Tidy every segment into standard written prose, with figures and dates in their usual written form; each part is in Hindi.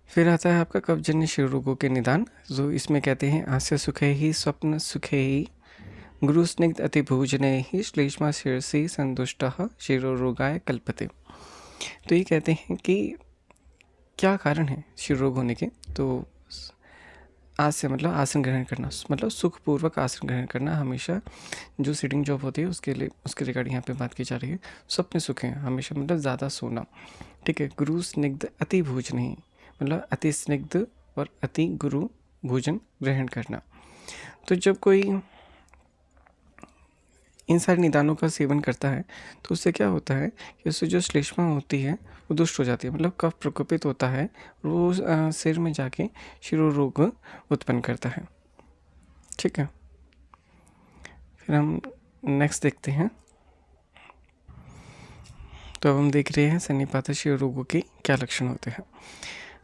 फिर आता है आपका कफजन्य शिव रोगों के निदान, जो इसमें कहते हैं आस्य सुखे ही स्वप्न सुखे ही गुरु स्निग्ध अतिभोजने ही श्लेष्मा शीर्षि संतुष्टः शिरोरोगाय कल्पते। तो ये कहते हैं कि क्या कारण है शिव रोग होने के। तो आस्य मतलब आसन ग्रहण करना, मतलब सुखपूर्वक आसन ग्रहण करना, हमेशा जो सिटिंग जॉब होती है उसके लिए, उसके रिगार्डिंग यहाँ पे बात की जा रही है। स्वप्न सुख है, हमेशा मतलब ज़्यादा सोना, ठीक है। गुरु स्निग्ध अति भोजन ही, मतलब अति स्निग्ध और अति गुरु भोजन ग्रहण करना। तो जब कोई इन सारे निदानों का सेवन करता है तो उससे क्या होता है कि उससे जो श्लेष्मा होती है वो दुष्ट हो जाती है, मतलब कफ प्रकोपित होता है, वो सिर में जाके शिरोरोग उत्पन्न करता है, ठीक है। फिर हम नेक्स्ट देखते हैं। तो अब हम देख रहे हैं सन्निपात शिरोरोगों के क्या लक्षण होते हैं।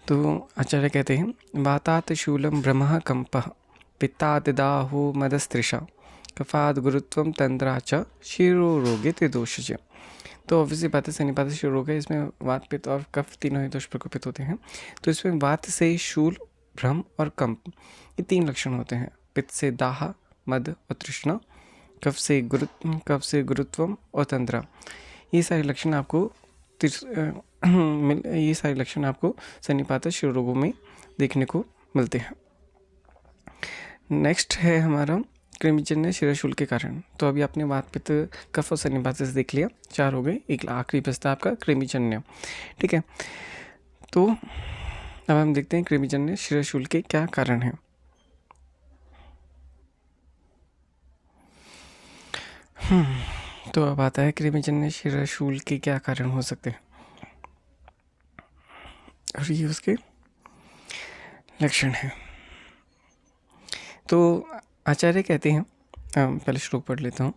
तो आचार्य कहते हैं वातात शूलम ब्रह्म कंपः पित्तादिदाहो मदस्त्रिषा कफाद गुरुत्वम तंद्रा च शिरोरोगे ते दोषज। तो ऑब्वियसली बात है सन्निपात शिरोरोग है, इसमें वात पित्त और कफ तीनों ही दोष प्रकोपित होते हैं। तो इसमें वात से शूल, भ्रम और कंप, ये तीन लक्षण होते हैं। पित्त से दाह, मद और तृष्णा, कफ से गुरुत्वम और तंद्रा, ये सारे लक्षण आपको ये सारे लक्षण आपको सन्निपात शिरोरोगों में देखने को मिलते हैं। नेक्स्ट है हमारा कृमिजन्य शिरोशूल के कारण। तो अभी आपने वात पित्त कफ और सन्निपात से देख लिया, 4 हो गए, एक आखिरी बचता आपका कृमिजन्य, ठीक है। तो अब हम देखते हैं कृमिजन्य शिरोशूल के क्या कारण हैं। तो अब आता है कृमिजन्य शिरोशूल के क्या कारण हो सकते हैं और ये उसके लक्षण हैं। तो आचार्य कहते हैं, पहले श्लोक पढ़ लेता हूँ।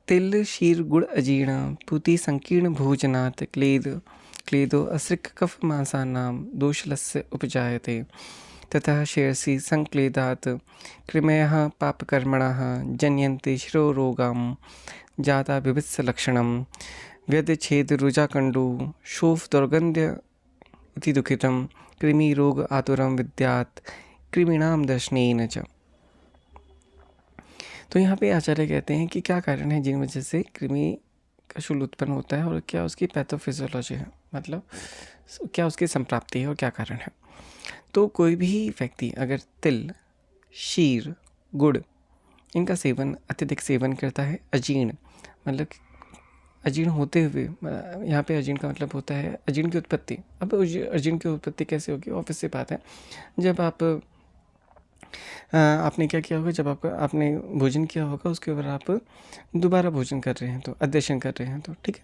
तिल शीर गुड़ अजीर्ण पूति संकीर्ण भोजनात् क्लेदो असृक् कफ मांसानां दोषलस्य उपजायते ततः शेरसि संक्लेदात् कृमयः पापकर्मणः जन्यन्ते शिरोरोगां जाता बिभत्सलक्षणं व्यधच्छेदरुजाकण्डो शोफ दुर्गन्ध्य इति दुःखितं कृमिरोग आतुरं विद्यात् कृमिणाम दर्शनेन च। तो यहाँ पे आचार्य कहते हैं कि क्या कारण है जिन वजह से कृमि का शूल उत्पन्न होता है और क्या उसकी पैथोफिजियोलॉजी है, मतलब क्या उसकी संप्राप्ति है और क्या कारण है। तो कोई भी व्यक्ति अगर तिल, शीर, गुड़ इनका सेवन अत्यधिक सेवन करता है, अजीर्ण मतलब अजीर्ण होते हुए, यहाँ पे अजीर्ण का मतलब होता है अजीर्ण की उत्पत्ति। अब अजीर्ण की उत्पत्ति कैसे होगी, ऑब्वियस सी बात है, जब आपने क्या किया होगा, जब आपने भोजन किया होगा उसके ऊपर आप दोबारा भोजन कर रहे हैं, तो अध्यशन कर रहे हैं, तो ठीक है।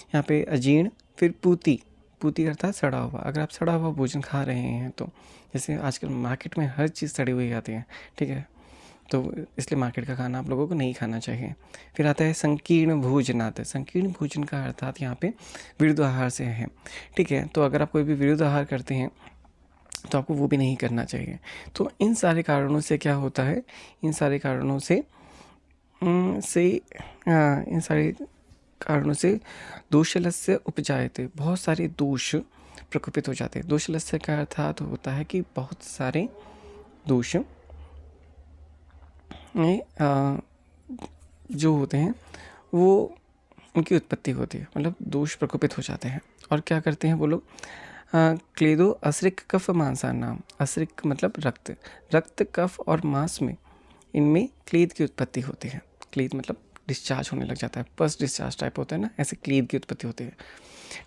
यहाँ पे अजीर्ण, फिर पूती अर्थात सड़ा हुआ। अगर आप सड़ा हुआ भोजन खा रहे हैं तो जैसे आजकल मार्केट में हर चीज़ सड़ी हुई आती है, ठीक है, तो इसलिए मार्केट का खाना आप लोगों को नहीं खाना चाहिए। फिर आता है संकीर्ण भोजनात्। संकीर्ण भोजन का अर्थात यहाँ पे विरुद्ध आहार से है, ठीक है। तो अगर आप कोई भी विरुद्ध आहार करते हैं तो आपको वो भी नहीं करना चाहिए। तो इन सारे कारणों से क्या होता है, इन सारे कारणों से दोषलस्य उपजायते, बहुत सारे दोष प्रकोपित हो जाते हैं। दोषलस्य का अर्थात होता है कि बहुत सारे दोष जो होते हैं वो उनकी उत्पत्ति होती है, मतलब दोष प्रकोपित हो जाते हैं। और क्या करते हैं वो लोग, क्लेदो असृक कफ मांसानाम, असृक मतलब रक्त कफ और मांस में, इनमें क्लेद की उत्पत्ति होती है। क्लेद मतलब डिस्चार्ज होने लग जाता है, पस डिस्चार्ज टाइप होता है ना, ऐसे क्लेद की उत्पत्ति होती है,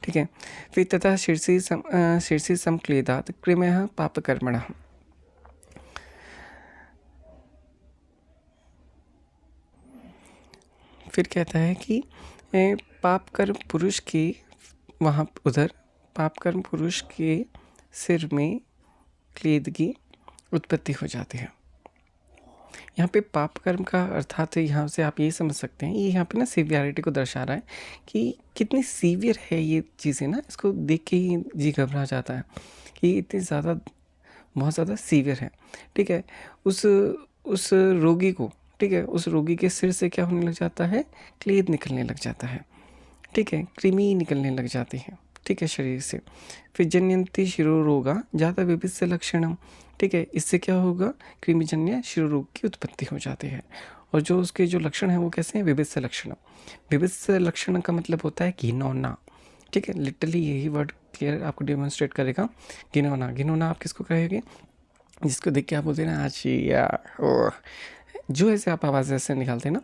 ठीक है। फिर तथा शीर्षि सम क्लेदात कृमयः पापकर्मणः। फिर कहता है कि पापकर्म पुरुष के पापकर्म पुरुष के सिर में क्लेद की उत्पत्ति हो जाती है। यहाँ पे पाप कर्म का अर्थात यहाँ से आप ये समझ सकते हैं, ये यहाँ पे ना सीवियरिटी को दर्शा रहा है कि कितनी सीवियर है ये चीज़ें ना, इसको देख के ही जी घबरा जाता है कि इतनी ज़्यादा, बहुत ज़्यादा सीवियर है, ठीक है। उस रोगी को, ठीक है, उस रोगी के सिर से क्या होने लग जाता है, क्लेद निकलने लग जाता है, ठीक है, कृमि निकलने लग जाती है, ठीक है, शरीर से। फिर जनयंती शिरोरोगा जाता विभिन्न लक्षणम, ठीक है, इससे क्या होगा, कृमिजन्य शिरोरोग की उत्पत्ति हो जाती है। और जो उसके जो लक्षण हैं वो कैसे हैं, विभिन्न लक्षण। विभिन्न लक्षण का मतलब होता है घिनौना, ठीक है, लिटरली यही वर्ड क्लियर आपको डेमोन्स्ट्रेट करेगा। घिनौना, घिनौना आप किसको कहेंगे, जिसको देख के आप बोलते हैं ना आशिया ओ, जो ऐसे आप आवाज़ ऐसे निकालते हैं ना,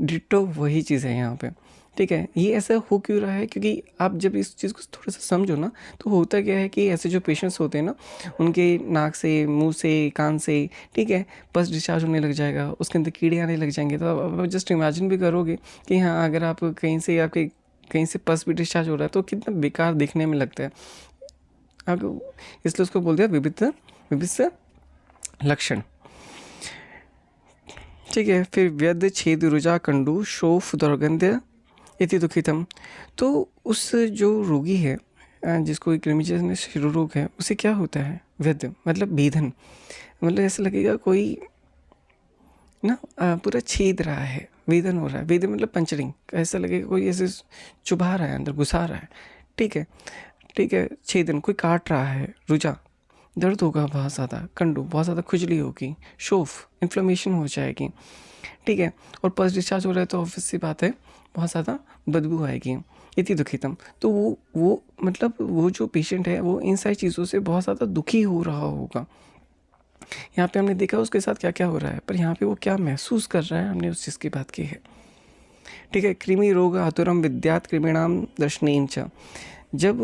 डिट्टो वही चीज़ है यहाँ पे, ठीक है। ये ऐसा हो क्यों रहा है, क्योंकि आप जब इस चीज़ को थोड़ा सा समझो ना, तो होता क्या है कि ऐसे जो पेशेंट्स होते हैं ना, उनके नाक से, मुंह से, कान से, ठीक है, पस डिस्चार्ज होने लग जाएगा, उसके अंदर कीड़े आने लग जाएंगे। तो अब जस्ट इमेजिन भी करोगे कि हाँ, अगर आप कहीं से आपके कहीं से पस भी डिस्चार्ज हो रहा है तो कितना बेकार दिखने में लगता है आपको, इसलिए उसको बोलते हैं विभिन्न लक्षण, ठीक है। फिर व्यद छेद रुजा कंडू शोफ दुर्गंध्य इति दुखितम, तो उस जो रोगी है जिसको कृमिजन्य शिरोरोग है, उसे क्या होता है, व्यद मतलब भेदन, मतलब ऐसा लगेगा कोई ना पूरा छेद रहा है, वेदन हो रहा है, वेदन मतलब पंचरिंग, ऐसा लगेगा कोई ऐसे चुभा रहा है, अंदर घुसा रहा है, ठीक है, ठीक है, छेदन कोई काट रहा है, रुजा दर्द होगा बहुत ज़्यादा, कंडू बहुत ज़्यादा खुजली होगी, शोफ इन्फ्लेमेशन हो जाएगी, ठीक है, और पस डिस्चार्ज हो रहा है तो ऑब्वियस सी बात है बहुत ज़्यादा बदबू आएगी, इति दुखितम। तो वो मतलब वो जो पेशेंट है वो इन सारी चीज़ों से बहुत ज़्यादा दुखी हो रहा होगा। यहाँ पे हमने देखा उसके साथ क्या क्या हो रहा है, पर यहाँ पे वो क्या महसूस कर रहा है, हमने उस चीज़ की बात की है, ठीक है। कृमि रोग आतुरम विद्यात कृमिणाम दर्शनेन च, जब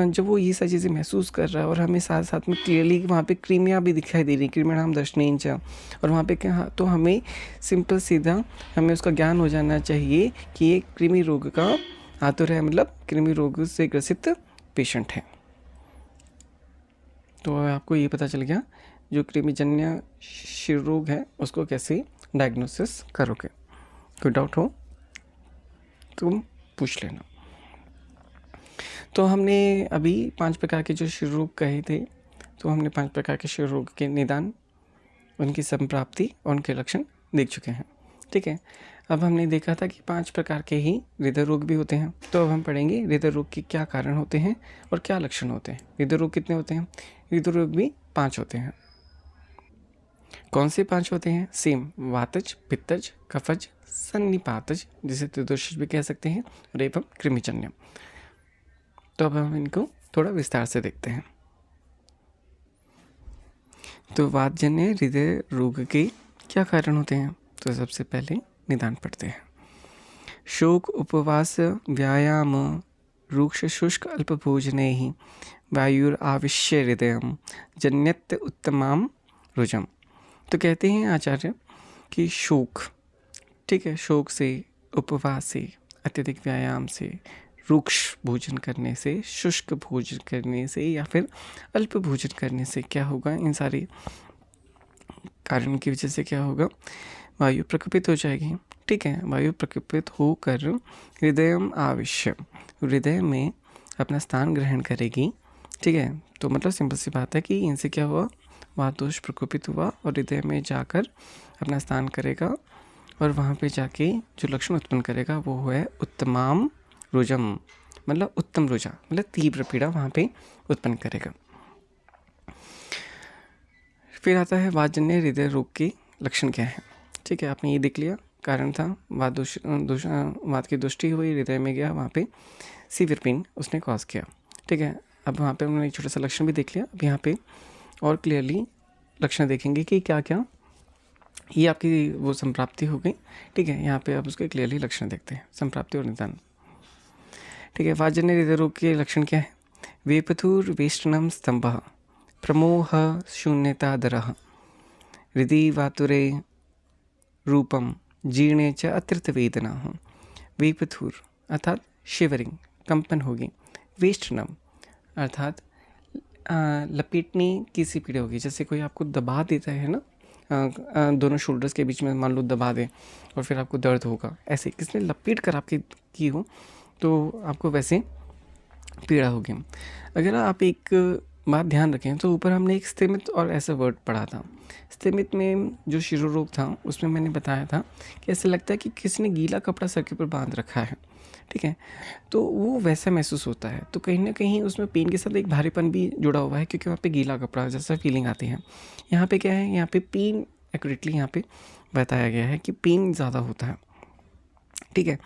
जब वो ये सारी चीज़ें महसूस कर रहा है और हमें साथ साथ में क्लियरली वहाँ पे कृमियाँ भी दिखाई दे रही, कृमिणाम दर्शनेन च, और वहाँ पे क्या, तो हमें सिंपल सीधा हमें उसका ज्ञान हो जाना चाहिए कि ये कृमि रोग का आतुर है, मतलब कृमि रोग से ग्रसित पेशेंट है। तो आपको ये पता चल गया जो कृमिजन्य शिर रोग है उसको कैसे डायग्नोसिस करोगे। कोई डाउट हो तुम पूछ लेना। तो हमने अभी 5 प्रकार के जो शिर रोग कहे थे, तो हमने 5 प्रकार के शिर रोग के निदान, उनकी संप्राप्ति और उनके लक्षण देख चुके हैं, ठीक है। अब हमने देखा था कि 5 प्रकार के ही हृदय रोग भी होते हैं, तो अब हम पढ़ेंगे हृदय रोग के क्या कारण होते हैं और क्या लक्षण होते हैं। हृदय रोग कितने होते हैं, हृदय रोग भी 5 होते हैं। कौन से 5 होते हैं, सेम, वातज, पित्तज, कफज, सन्निपातज, जिसे त्रिदोषज भी कह सकते हैं, और एवं कृमिजन्य। तो अब हम इनको थोड़ा विस्तार से देखते हैं। तो वातजन्य हृदय रोग के क्या कारण होते हैं, तो सबसे पहले निदान पढ़ते हैं। शोक, उपवास, व्यायाम, रूक्ष शुष्क अल्पभोजने ही वायुराविश्य हृदयम जन्यत उत्तमाम रुजम। तो कहते हैं आचार्य कि शोक, ठीक है, शोक से, उपवास से, अत्यधिक व्यायाम से, रूक्ष भोजन करने से, शुष्क भोजन करने से, या फिर अल्प भोजन करने से क्या होगा, इन सारे कारण की वजह से क्या होगा, वायु प्रकोपित हो जाएगी, ठीक है। वायु प्रकोपित होकर हृदयम आविश्य, हृदय में अपना स्थान ग्रहण करेगी, ठीक है। तो मतलब सिंपल सी बात है कि इनसे क्या हुआ, वहाँ दोष प्रकोपित हुआ और हृदय में जाकर अपना स्थान करेगा, और वहाँ पे जाके जो लक्षण उत्पन्न करेगा वो है उत्तमाम रुजम, मतलब उत्तम रुजा, मतलब तीव्र पीड़ा वहाँ पे उत्पन्न करेगा। फिर आता है वातजन्य हृदय रोग के लक्षण क्या है, ठीक है। आपने ये देख लिया, कारण था वात की दुष्टि हुई, हृदय में गया, वहाँ पे सीवियर पेन उसने कॉज किया, ठीक है। अब वहाँ पे उन्होंने एक छोटा सा लक्षण भी देख लिया। अब यहाँ पे और क्लियरली लक्षण देखेंगे कि क्या क्या, ये आपकी वो संप्राप्ति हो गई, ठीक है। यहाँ पे आप उसके क्लियरली लक्षण देखते हैं, संप्राप्ति और निदान, ठीक है। वातजन्य हृदय रोग के लक्षण क्या है, वेपथुर वेष्टनम स्तंभ, प्रमोह शून्यतादरः, हृदि वातुरे रूपम, जीर्णे च अत्यर्थ वेदना। वेपथुर अर्थात शिवरिंग, कंपन होगी, वेष्टनम अर्थात लपेटने की सी पीड़ा होगी, जैसे कोई आपको दबा देता है ना, दोनों शोल्डर्स के बीच में मान लो दबा दे और फिर आपको दर्द होगा, ऐसे किसने लपेट कर आपकी की हो तो आपको वैसे पीड़ा होगी। अगर आप एक बात ध्यान रखें तो ऊपर हमने एक स्थिमित और ऐसा वर्ड पढ़ा था। स्थिमित में जो शिरोरोग था उसमें मैंने बताया था कि ऐसा लगता है कि किसी ने गीला कपड़ा सर के ऊपर बांध रखा है, ठीक है, तो वो वैसा महसूस होता है। तो कहीं ना कहीं उसमें पेन के साथ एक भारीपन भी जुड़ा हुआ है, क्योंकि वहाँ पे गीला कपड़ा जैसा फीलिंग आती है। यहाँ पे क्या है, यहाँ पे पेन एक्यूरेटली यहाँ पे बताया गया है कि पेन ज़्यादा होता है। ठीक है,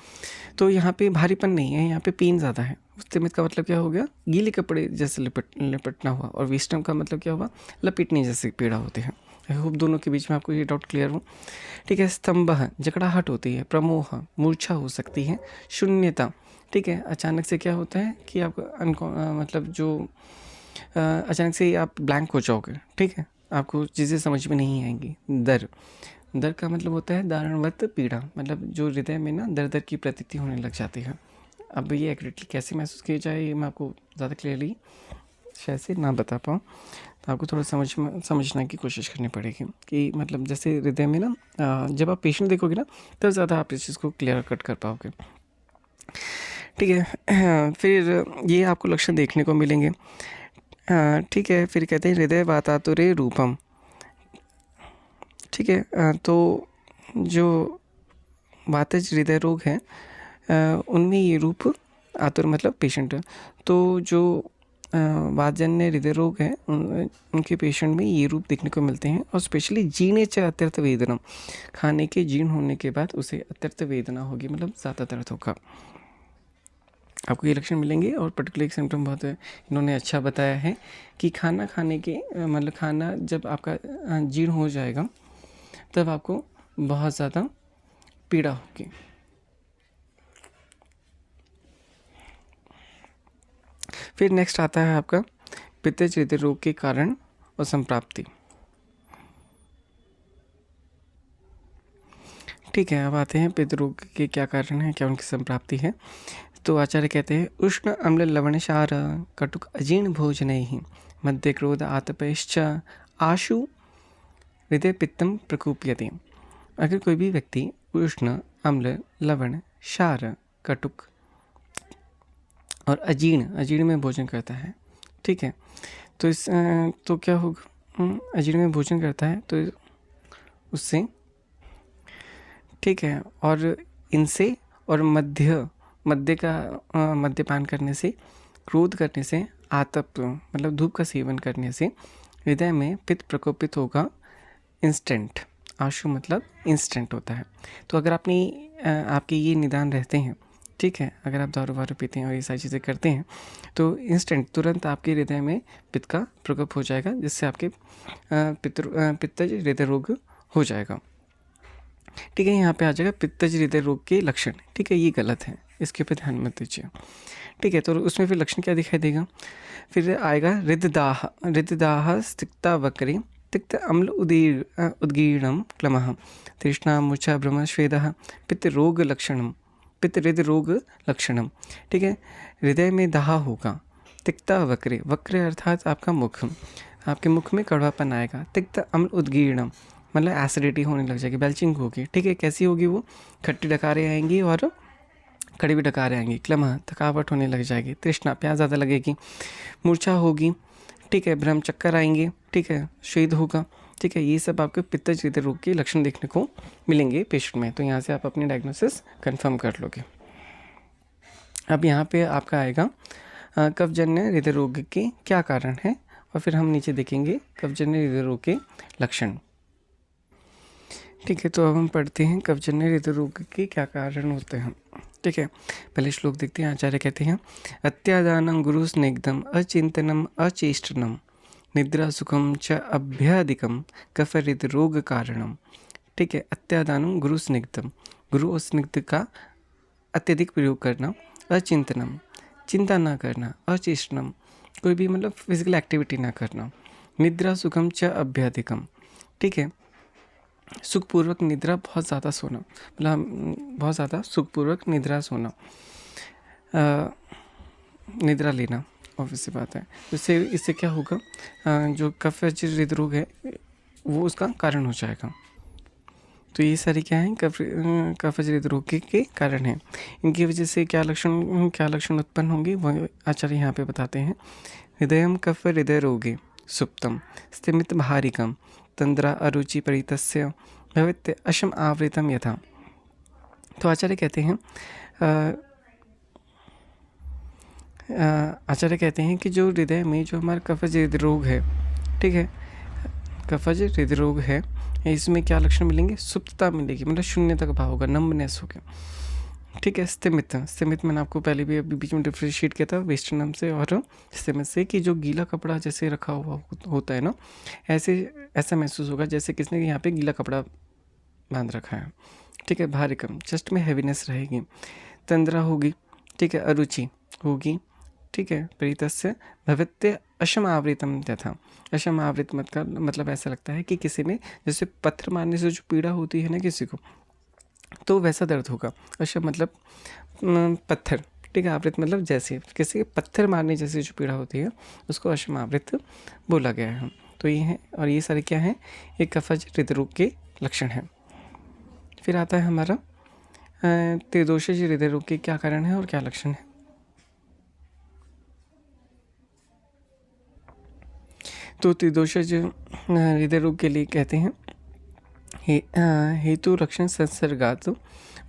तो यहाँ पे भारीपन नहीं है, यहाँ पे पेन ज़्यादा है। स्तिमित का मतलब क्या हो गया, गीले कपड़े जैसे लिपटना हुआ, और विष्टम का मतलब क्या हुआ, लपेटने जैसे पीड़ा होते हैं। आई होप दोनों के बीच में आपको ये डाउट क्लियर हो। ठीक है, स्तंभ जकड़ाहट होती है, प्रमोह मूर्छा हो सकती है, शून्यता, ठीक है, अचानक से क्या होता है कि आप मतलब जो अचानक से आप ब्लैंक हो जाओगे। ठीक है, आपको चीज़ें समझ में नहीं आएंगी। दर, दर का मतलब होता है दारुणवत पीड़ा, मतलब जो हृदय में ना दर दर की प्रतीति होने लग जाती है। अब ये एक्यूरेटली कैसे महसूस किया जाए, ये मैं आपको ज़्यादा क्लियरली शायद से ना बता पाऊँ, तो आपको थोड़ा समझने की कोशिश करनी पड़ेगी कि मतलब जैसे हृदय में ना जब आप पेशेंट देखोगे ना, तब ज़्यादा आप इस चीज़ को क्लियर कट कर पाओगे। ठीक है, फिर ये आपको लक्षण देखने को मिलेंगे। ठीक है, फिर कहते हैं हृदय वातातुरे रूपम। ठीक है, तो जो वातज हृदय रोग है उनमें ये रूप, आतुर मतलब पेशेंट, तो जो वातजन्य हृदय रोग है उनके पेशेंट में ये रूप देखने को मिलते हैं। और स्पेशली जीर्णे च अत्यर्थ वेदना, खाने के जीर्ण होने के बाद उसे अत्यर्थ वेदना होगी, मतलब ज़्यादा दर्द होगा, आपको ये लक्षण मिलेंगे। और पर्टिकुलर एक सिम्टम बहुत इन्होंने अच्छा बताया है कि खाना खाने के मतलब खाना जब आपका जीर्ण हो जाएगा तब आपको बहुत ज़्यादा पीड़ा होगी। फिर नेक्स्ट आता है आपका पित्तज हृदय रोग के कारण और संप्राप्ति। ठीक है, अब आते हैं पित्त रोग के क्या कारण है, क्या उनकी संप्राप्ति है। तो आचार्य कहते हैं उष्ण अम्ल लवण क्षार कटुक अजीर्ण भोजनैः मध्य क्रोध आतपैश्च आशु हृदय पित्तम प्रकोप्यते। अगर कोई भी व्यक्ति उष्ण अम्ल लवण क्षार कटुक और अजीर्ण में भोजन करता है, ठीक है, तो इस तो क्या होगा, अजीर्ण में भोजन करता है तो उससे, ठीक है, और इनसे और मद्यपान करने से, क्रोध करने से, आतप मतलब धूप का सेवन करने से हृदय में पित्त प्रकोपित होगा इंस्टेंट। आशु मतलब इंस्टेंट होता है। तो अगर आपके ये निदान रहते हैं, ठीक है, अगर आप दारू वारू पीते हैं और ये सारी चीज़ें करते हैं तो इंस्टेंट तुरंत आपके हृदय में पित्त का प्रकोप हो जाएगा, जिससे आपके पित्तज हृदय रोग हो जाएगा। ठीक है, यहाँ पे आ जाएगा पित्तज हृदय रोग के लक्षण। ठीक है, ये गलत है, इसके ऊपर ध्यान मत दीजिए। ठीक है, तो उसमें फिर लक्षण क्या दिखाई देगा, फिर आएगा हृदयदाह स्तिक्ता वक्रे तिक्त अम्ल उद्गीर्णम क्लमः तृष्णा मूर्छा भ्रम स्वेदः पित्त रोग लक्षणम, पित्त हृदय रोग लक्षणम। ठीक है, हृदय में दाह होगा, तिक्ता वक्रे, वक्र अर्थात आपका मुख, आपके मुख में कड़वापन आएगा। तिक्त अम्ल उद्गीर्णम मतलब एसिडिटी होने लग जाएगी, बेल्चिंग होगी। ठीक है, कैसी होगी वो, खट्टी डकारें आएंगी और कड़वी डकारें आएंगी। क्लमः थकावट होने लग जाएगी, तृष्णा प्यास ज़्यादा लगेगी, मूर्छा होगी, ठीक है, भ्रम चक्कर आएंगे, ठीक है, श्वेद होगा। ठीक है, ये सब आपके पित्तज हृदय रोग के लक्षण देखने को मिलेंगे पेशेंट में। तो यहाँ से आप अपनी डायग्नोसिस कंफर्म कर लोगे। अब यहाँ पे आपका आएगा कफजन्य हृदय रोग के क्या कारण है, और फिर हम नीचे देखेंगे कफजन्य हृदय रोग के लक्षण। ठीक है, तो अब हम पढ़ते हैं कफजन्य हृदय रोग के क्या कारण होते हैं। ठीक है, पहले श्लोक देखते हैं। आचार्य कहते हैं अत्यादानं गुरु स्निग्धम अचिंतनम अचेष्टनम निद्रा सुखम च अभ्याधिकम कफ हृदय रोग कारणम। ठीक है, अत्यादानं गुरु स्निग्धम, गुरु और स्निग्ध का अत्यधिक प्रयोग करना, अचिंतनम चिंता ना करना, अचेष्टनम कोई भी मतलब फिजिकल एक्टिविटी ना करना, निद्रा सुखम च अभ्याधिकम। ठीक है, सुखपूर्वक निद्रा बहुत ज़्यादा सोना, मतलब बहुत ज़्यादा सुखपूर्वक निद्रा सोना, निद्रा लेना ऑब्वियस बात है। इससे क्या होगा, जो कफज हृदय रोग है वो उसका कारण हो जाएगा। तो ये सारे क्या हैं, कफज हृदय रोग के कारण हैं। इनकी वजह से क्या लक्षण उत्पन्न होंगे वह आचार्य यहाँ पे बताते हैं। हृदयम कफ हृदय रोगे सुप्तम स्तिमित भारिकम तंद्रा अरुचि परितस्य भवित्य अशम आवृतम यथा। तो आचार्य कहते हैं आचार्य कहते हैं कि जो हृदय में जो हमारा कफज हृदय है, ठीक है, कफज हृदय रोग है, इसमें क्या लक्षण मिलेंगे? सुप्तता मिलेगी, मतलब शून्यता का भाव होगा, नम्बनेस होगा, ठीक है। स्तिमित, स्तिमित मैंने आपको पहले भी अभी बीच में डिफ्रेंशिएट किया था वेस्टर्न नाम से और स्तिमित से, कि जो गीला कपड़ा जैसे रखा हुआ होता है ना, ऐसा महसूस होगा जैसे किसने यहाँ पे गीला कपड़ा बांध रखा है, ठीक है। भारिकम, चेस्ट में हैवीनेस रहेगी, तंद्रा होगी, ठीक है, अरुचि होगी, ठीक है। प्रीतस्य भवित्य अशम आवृतम तथा, अशम आवृत मत का मतलब ऐसा लगता है कि किसी ने जैसे पत्थर मारने से जो पीड़ा होती है ना किसी को, तो वैसा दर्द होगा। अशम मतलब पत्थर, ठीक है, आवृत मतलब जैसे किसी के पत्थर मारने जैसी जो पीड़ा होती है उसको अशम आवृत बोला गया है। तो ये है, और ये सारे क्या हैं? एक कफज हृदय रोग के लक्षण हैं। फिर आता है हमारा त्रिदोषज हृदय रोग के क्या कारण है और क्या लक्षण है। तो त्रिदोषज हृदय रोग के लिए कहते हैं हेतु लक्षण संसर्गात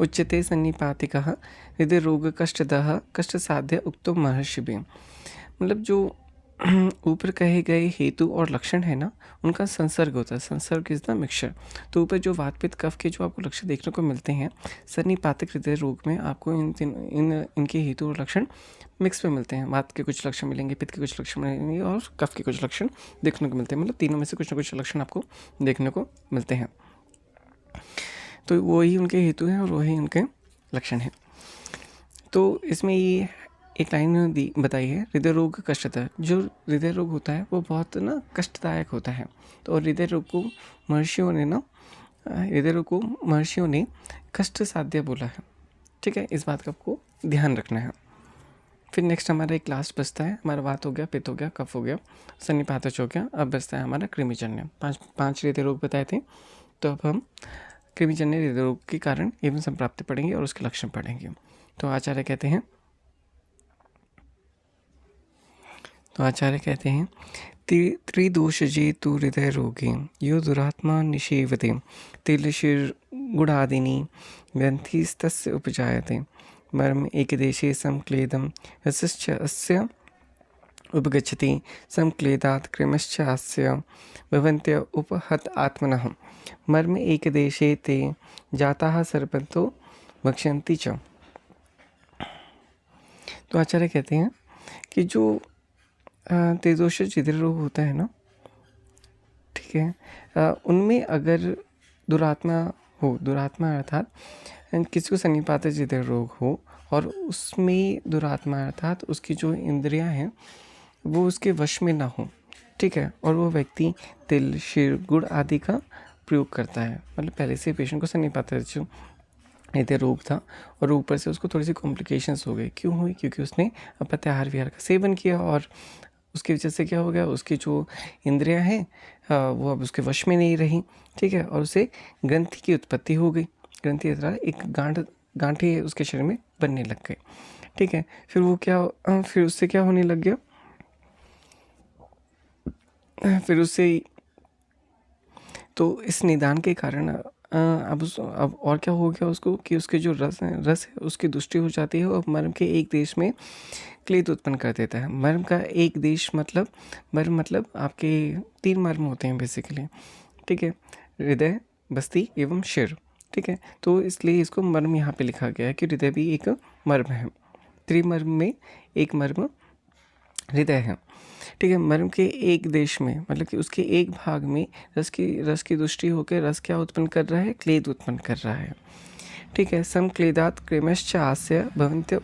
उच्यते सन्निपातिकः हृदय रोग कष्टदः कष्ट साध्य उक्तो महर्षिभिः। मतलब जो ऊपर कहे गए हेतु और लक्षण है ना, उनका संसर्ग होता है। संसर्ग इज द मिक्सचर। तो ऊपर जो वातपित्त कफ के जो आपको लक्षण देखने को मिलते हैं, सन्निपातिक हृदय रोग में आपको इनके हेतु और लक्षण मिक्स में मिलते हैं। वात के कुछ लक्षण मिलेंगे, पित्त के कुछ लक्षण मिलेंगे और कफ के कुछ लक्षण देखने को मिलते हैं। मतलब तीनों में से कुछ ना कुछ लक्षण आपको देखने को मिलते हैं। तो वही उनके हेतु हैं और वही उनके लक्षण हैं। तो इसमें ये एक लाइन बताई है, हृदय रोग कष्टता। जो हृदय रोग होता है वो बहुत ना कष्टदायक होता है। तो हृदय रोग को महर्षियों ने कष्ट साध्य बोला है, ठीक है। इस बात का आपको ध्यान रखना है। फिर नेक्स्ट हमारा एक लास्ट बचता है, हमारा वात हो गया, पित्त हो गया, कफ हो गया, सन्निपातज हो गया। अब बचता है हमारा कृमिजन्य। पांच हृदय रोग बताए थे। तो अब हम कृमिजन्य हृदय रोग के कारण एवं संप्राप्ति पढ़ेंगे और उसके लक्षण पढ़ेंगे। तो आचार्य कहते हैं त्रिदोषजे तु हृदय रोगे यो दुरात्मा निषेवते तिलशिर्गुणादिनी ग्रंथिस्तस्य उपजायते मर्म एकदेशे संक्लेदं रसश्च अस्य उपगच्छति संक्लेदात् कृमश्च अस्य भवन्त्य उपहत आत्मनः मर्म एकदेशे ते जाताः सर्पन्तो भक्षन्ति च। तो आचार्य कहते हैं कि जो त्रिदोषज हृदय रोग होता है ना, ठीक है, उनमें अगर दुरात्मा अर्थात किसी को सन्निपातज हृदय रोग हो और उसमें दुरात्मा अर्थात उसकी जो इंद्रियां हैं वो उसके वश में ना हो, ठीक है, और वो व्यक्ति तिल, शिर, गुड़ आदि का प्रयोग करता है। मतलब पहले से पेशेंट को सन्निपातज हृदय रोग था और ऊपर से उसको थोड़ी सी कॉम्प्लिकेशंस हो गई। क्यों हुई? क्योंकि उसने अपत्य आहार विहार का सेवन किया और उसकी वजह से क्या हो गया, उसकी जो इंद्रियां हैं वो अब उसके वश में नहीं रही, ठीक है, और उसे ग्रंथि की उत्पत्ति हो गई। ग्रंथि तरह एक गांठे उसके शरीर में बनने लग गए, ठीक है। फिर उससे क्या होने लग गया, फिर उससे तो इस निदान के कारण अब और क्या हो गया उसको कि उसके जो रस है उसकी दुष्टि हो जाती है और मर्म के एक देश में क्लेद उत्पन्न कर देता है। मर्म का एक देश मतलब मर्म मतलब आपके 3 मर्म होते हैं बेसिकली, ठीक है, हृदय, बस्ती एवं शिर, ठीक है। तो इसलिए इसको मर्म यहाँ पे लिखा गया है कि हृदय भी एक मर्म है। त्रिमर्म में एक मर्म हृदय है, ठीक है। मर्म के एक देश में मतलब कि उसके एक भाग में रस की दृष्टि होकर रस क्या उत्पन्न कर रहा है, क्लेद उत्पन्न कर रहा है, ठीक है। सम क्लेदात क्रेमश्च आस्य भवन्त्य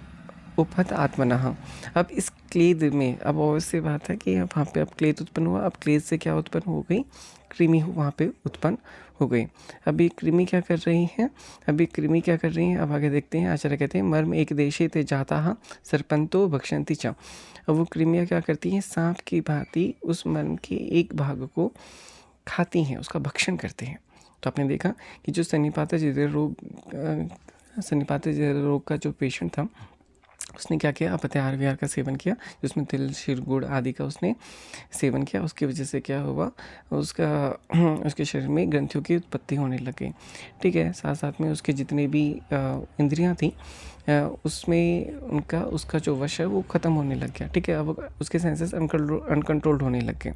उपहत आत्मनः। अब इस क्लेद में अब ऑब्वियसली बात है कि अब वहाँ पे अब क्लेद उत्पन्न हुआ। अब क्लेद से क्या उत्पन्न हो गई, कृमि वहाँ पे उत्पन्न हो गई। अभी कृमि क्या कर रही हैं, अब आगे देखते हैं। आचार्य कहते हैं मर्म एक देशे ते जाता सर्पंतो भक्षन्ति च। अब वो कृमियाँ क्या करती हैं, सांप की भांति उस मर्म के एक भाग को खाती हैं, उसका भक्षण करते हैं। तो आपने देखा कि जो सन्निपातज हृदय रोग का जो पेशेंट था उसने क्या किया, अपत्य आहार विहार का सेवन किया, जिसमें तिल, शिर, गुड़ आदि का उसने सेवन किया। उसकी वजह से क्या हुआ, उसके शरीर में ग्रंथियों की उत्पत्ति होने लग गई, ठीक है। साथ साथ में उसके जितने भी इंद्रियां थी उसमें उसका जो वश है वो ख़त्म होने लग गया, ठीक है। अब उसके सेंसेस अनकंट्रोल्ड होने लग गए।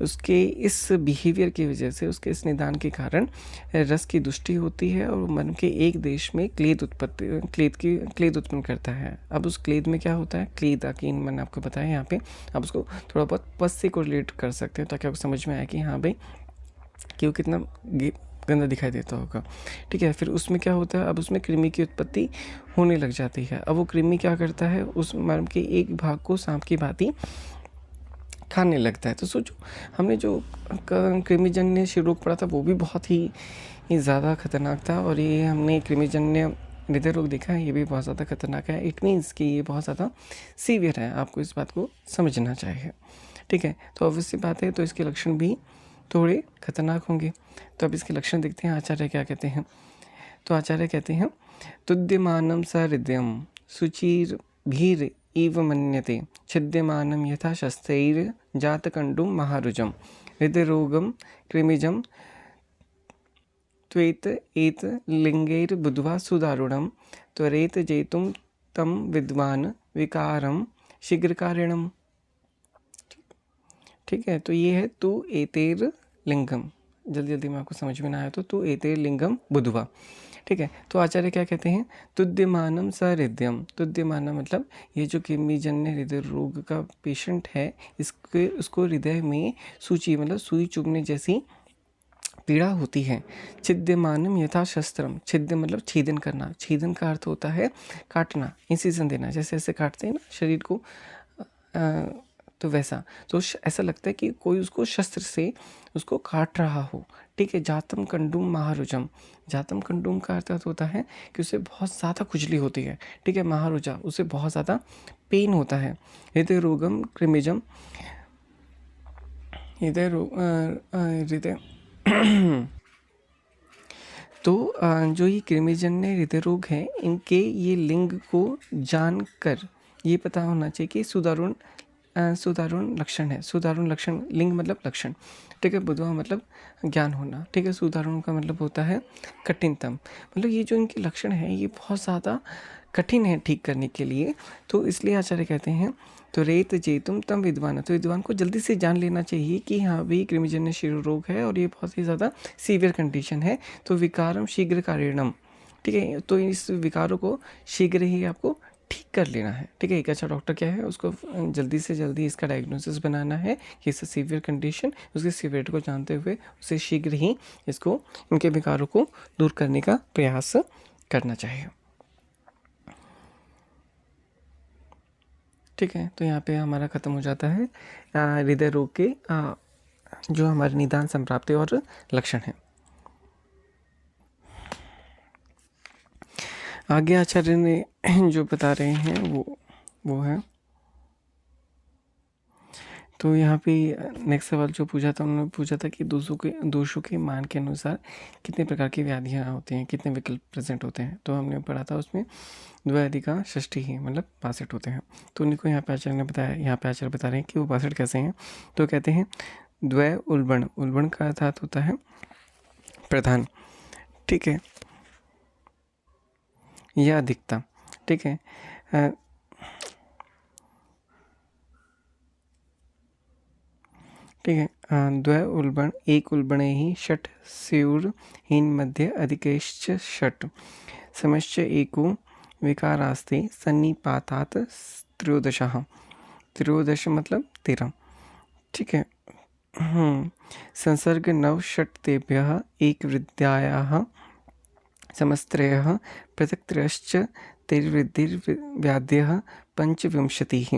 उसके इस बिहेवियर की वजह से, उसके इस निदान के कारण रस की दुष्टि होती है और मन के एक देश में क्लेद उत्पन्न करता है। अब उस क्लेद में क्या होता है, क्लेद आकीन मैंने आपको बताया यहाँ पे। आप उसको थोड़ा बहुत पस से कोरिलेट कर सकते हैं ताकि आपको समझ में आए कि हाँ भाई कि वो कितना गंदा दिखाई देता होगा, ठीक है। फिर उसमें क्या होता है, अब उसमें कृमि की उत्पत्ति होने लग जाती है। अब वो कृमि क्या करता है, उस मर्म के एक भाग को सांप की भांति खाने लगता है। तो सोचो, हमने जो कृमिजन्य शिरोग पढ़ा था वो भी बहुत ही ज़्यादा खतरनाक था, और ये हमने कृमिजन्य हृदय रोग देखा है, ये भी बहुत ज़्यादा खतरनाक है। इट मीन्स कि ये बहुत ज़्यादा सीवियर है, आपको इस बात को समझना चाहिए, ठीक है। तो ऑब्वियसली बात है, तो इसके लक्षण भी थोड़े खतरनाक होंगे। तो अब इसके लक्षण देखते हैं, आचार्य क्या कहते हैं। तो आचार्य कहते हैं, तुद्यमानं स हृदयं शुचिर्भीर इव मन्यते छिद्यमानं यथा शस्त्रैर्जातकण्डुं महारुजं हृदयरोगं कृमिजं त्वेत एत लिंगैर्बुद्ध्वा सुदारुणं त्वरेत जेतुं तं विद्वान् विकारं शीघ्रकारिणम्, ठीक है। तो ये है तू एतेर लिंगम, जल्दी जल्दी में आपको समझ में ना आया तो तू एतेर लिंगम बुधवा, ठीक है। तो आचार्य क्या कहते हैं, तुद्यमानम स हृदयम। तुद्यमानम मतलब ये जो कृमिजन्य हृदय रोग का पेशेंट है, उसको हृदय में सूची मतलब सुई चुभने जैसी पीड़ा होती है। छिद्यमानम यथा शस्त्रम, छिद्य मतलब छेदन करना, छेदन का अर्थ होता है काटना, इंसिजन देना, जैसे ऐसे काटते हैं ना शरीर को, तो वैसा। तो ऐसा लगता है कि कोई उसको शस्त्र से उसको काट रहा हो, ठीक है। जातम कंडुम महारुजम, जातम कंडुम का अर्थ होता है कि उसे बहुत ज़्यादा खुजली होती है, ठीक है। महारुजा, उसे बहुत ज़्यादा पेन होता है। हृदय रोगम कृमिजम, हृदय तो जो ये कृमिजन्य हृदय रोग है, इनके ये लिंग को जानकर ये पता होना चाहिए कि सुदारुण लक्षण है। सुदारुण लक्षण, लिंग मतलब लक्षण, ठीक है। बुधवा मतलब ज्ञान होना, ठीक है। सुदारुण का मतलब होता है कठिनतम, मतलब ये जो इनके लक्षण है ये बहुत ज़्यादा कठिन है ठीक करने के लिए। तो इसलिए आचार्य कहते हैं, तो रेत जेतुम तम विद्वान, तो विद्वान को जल्दी से जान लेना चाहिए कि हाँ भाई कृमिजन्य शिरो रोग है और ये बहुत ही ज़्यादा सीवियर कंडीशन है। तो विकारम शीघ्र कारिणम, ठीक है। तो इस विकारों को शीघ्र ही आपको ठीक कर लेना है, ठीक है। एक अच्छा डॉक्टर क्या है, उसको जल्दी से जल्दी इसका डायग्नोसिस बनाना है कि इससे सीवियर कंडीशन, उसके सीवियरिटी को जानते हुए उसे शीघ्र ही इसको, इनके विकारों को दूर करने का प्रयास करना चाहिए, ठीक है। तो यहाँ पे हमारा ख़त्म हो जाता है हृदय रोग के जो हमारे निदान, संप्राप्ति और लक्षण हैं। आगे आचार्य ने जो बता रहे हैं वो है, तो यहाँ पे नेक्स्ट सवाल जो पूछा था, उन्होंने पूछा था कि दोषों के मान के अनुसार कितने प्रकार की व्याधियाँ होती हैं, कितने विकल्प प्रेजेंट होते हैं। तो हमने पढ़ा था उसमें द्वैधिका षष्ठी ही मतलब 62 होते हैं। तो उन्हीं को यहाँ पे आचार्य ने बताया, यहाँ पे आचार्य बता रहे हैं कि वो 62 कैसे हैं। तो कहते हैं द्वै उल्बण, उल्बण का अर्थात होता है प्रधान, ठीक है, या अधिकता, ठीक है। ठीक है। द्वै उल्बण एक उल्बणे ही षट् स्युर् हीन मध्य अधिकैश्च षट् समश्च एको विकारास्ते सन्निपातात् त्रयोदशः, त्रयोदश मतलब 13, ठीक है। संसर्ग नव षट् तेभ्यः एक वृद्धायाः समस्त्रयः पृथक्त्रयश्च तैर्वृद्धिर्व्याध्यः पंचविंशतिः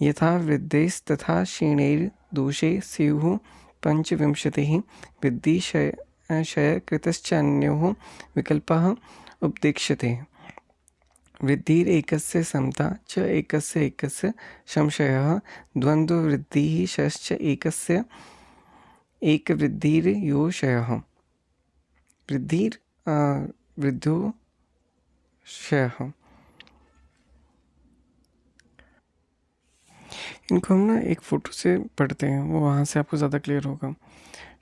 यथा वृद्धैस्तथा क्षीणैर्दोषे स्युः पंचविंशतिः वृद्धिक्षयकृतश्च अन्योः विकल्पः उपदेक्ष्यते। वृद्धिरेकस्य समता च एकस्य संशयः द्वन्द्ववृद्धिः शश्च एकस्य एकवृद्धिर्योषयः वृद्धो क्षयः। इनको हम ना एक फ़ोटो से पढ़ते हैं, वो वहाँ से आपको ज़्यादा क्लियर होगा।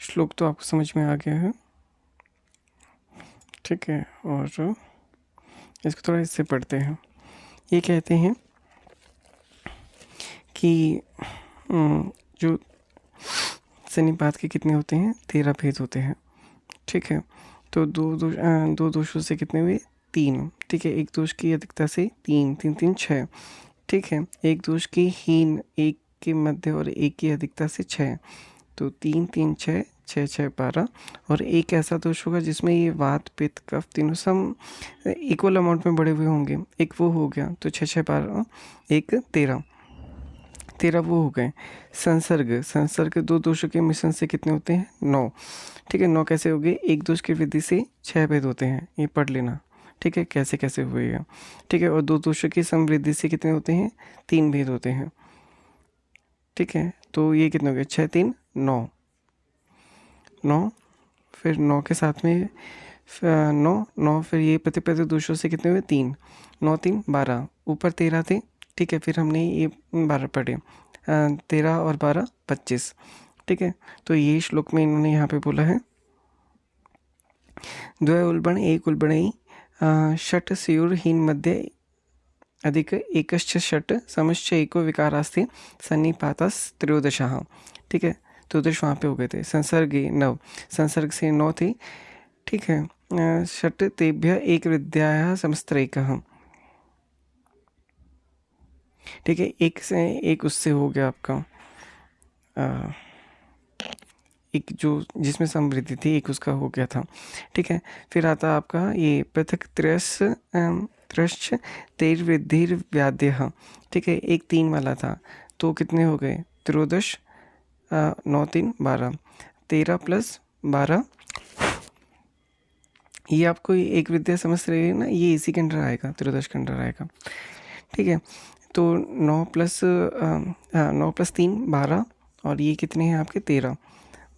श्लोक तो आपको समझ में आ गया है, ठीक है। और इसको थोड़ा इससे पढ़ते हैं। ये कहते हैं कि जो सन्निपात के कितने होते हैं, 13 भेद होते हैं। ठीक है, तो दो दोषों से कितने हुए, 3। ठीक है, एक दोष की अधिकता से 3 3 3 6। ठीक है, एक दोष की हीन, एक के मध्य और एक की अधिकता से 6, तो 3 3 6 6 6 12। और एक ऐसा दोष होगा जिसमें ये वात पित्त कफ तीनों सम इक्वल अमाउंट में बढ़े हुए होंगे, एक वो हो गया, तो 6 6 12 एक 13 13 वो हो गए। संसर्ग दो दोषों के मिश्रण से कितने होते हैं, 9। ठीक है, 9 कैसे हो गए, एक दोष की वृद्धि से 6 भेद होते हैं, ये पढ़ लेना। ठीक है, कैसे कैसे हुएगा। ठीक है, और दो दोषों की समवृद्धि से कितने होते हैं, 3 भेद होते हैं। ठीक है, तो ये कितने हो गए, 6 3 9 9, फिर 9 के साथ में 9 9, फिर ये प्रतिपद दोषों से कितने हुए, 3 9 3 12, ऊपर 13 थे। ठीक है, फिर हमने ये 12 पढ़े, 13 और 12 25। ठीक है, तो ये श्लोक में इन्होंने यहाँ पे बोला है, द्वय उल्बण एक उल्बणई षट स्युर्हीन मध्ये अधिक एकश्च षट समश्च एको विकारास्ति सन्निपातस त्रयोदशः। ठीक है, त्रयोदश वहाँ पे हो गए थे। संसर्गे 9, संसर्ग से 9 थे। ठीक है, षट तेभ्य एक विद्याया समस्त्रैकः। ठीक है, एक से एक उससे हो गया आपका एक जो जिसमें समृद्धि थी, एक उसका हो गया था। ठीक है, फिर आता आपका ये पृथक त्रश्च तेर्वृद्धिर्व्याद्यः। ठीक है, एक 3 वाला था, तो कितने हो गए, त्रयोदश 9 3 12, 13 + 12। ये आपको एक विद्या समझ रही है ना, ये इसी के अंडर आएगा, त्रयोदश के अंडर आएगा। ठीक है, तो 9 + 3 12, और ये कितने हैं आपके 13,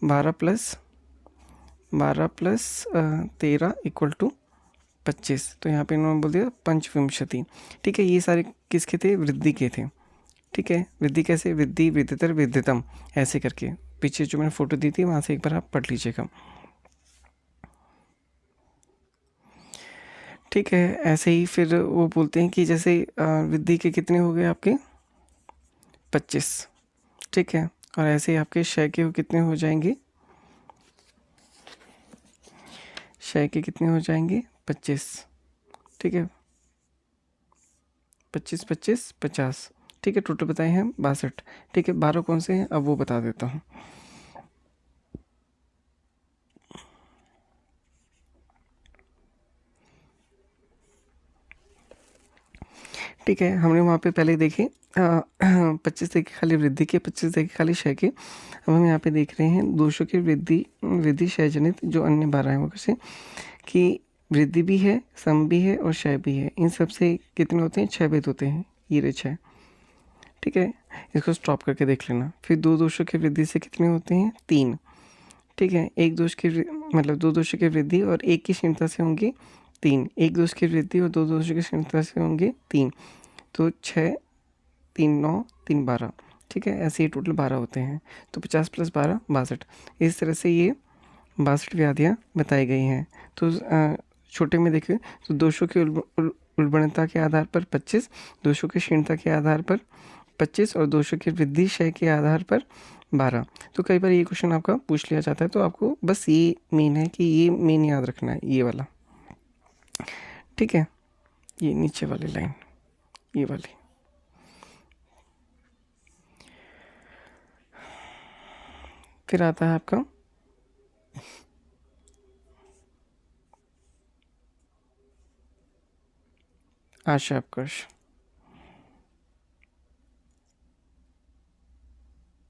12 + 13 = 25। तो यहाँ पे इन्होंने बोल दिया पंचविंशति। ठीक है, ये सारे किसके थे, वृद्धि के थे। ठीक है, वृद्धि कैसे, वृद्धि वृद्धितर वृद्धितम, ऐसे करके। पीछे जो मैंने फोटो दी थी वहाँ से एक बार आप पढ़ लीजिएगा। ठीक है, ऐसे ही फिर वो बोलते हैं कि जैसे वृद्धि के कितने हो गए आपके 25। ठीक है, और ऐसे ही आपके क्षय के कितने हो जाएंगे, क्षय के कितने हो जाएंगे 25। ठीक है, 25 25 50। ठीक है, टोटल बताए हैं 62। ठीक है, 12 कौन से हैं अब वो बता देता हूँ। ठीक है, हमने वहाँ पे पहले देखे 25 देखे खाली वृद्धि के, 25 देखे खाली क्षय के। अब हम यहाँ पे देख रहे हैं दोषों की वृद्धि क्षय जनित जो अन्य 12 हैं वो कैसे, कि वृद्धि भी है, सम भी है और क्षय भी है। इन सब से कितने होते हैं, 6 भेद होते हैं, ये रहे 6। ठीक है, इसको स्टॉप करके देख लेना। फिर दो दोषों की वृद्धि से कितने होते हैं, 3। ठीक है, एक दोष की मतलब दो दोषों की वृद्धि और एक की क्षीणता से होंगे 3, एक दोष की वृद्धि और दो दोषों की क्षीणता से होंगे 3, तो 6 3 9 3 12। ठीक है, ऐसे ही टोटल 12 होते हैं, तो 50 + 12 62। इस तरह से ये 62 व्याधियाँ बताई गई हैं। तो छोटे में देखिए, तो दोषों की उल्बणता के आधार पर 25, दोषों की क्षीणता के आधार पर 25 और दोषों की वृद्धि क्षय के आधार पर 12। तो कई बार ये क्वेश्चन आपका पूछ लिया जाता है, तो आपको बस ये मेन है कि ये मेन याद रखना है, ये वाला। ठीक है, ये नीचे वाली लाइन, ये वाली। फिर आता है आपका आशा उत्कर्ष।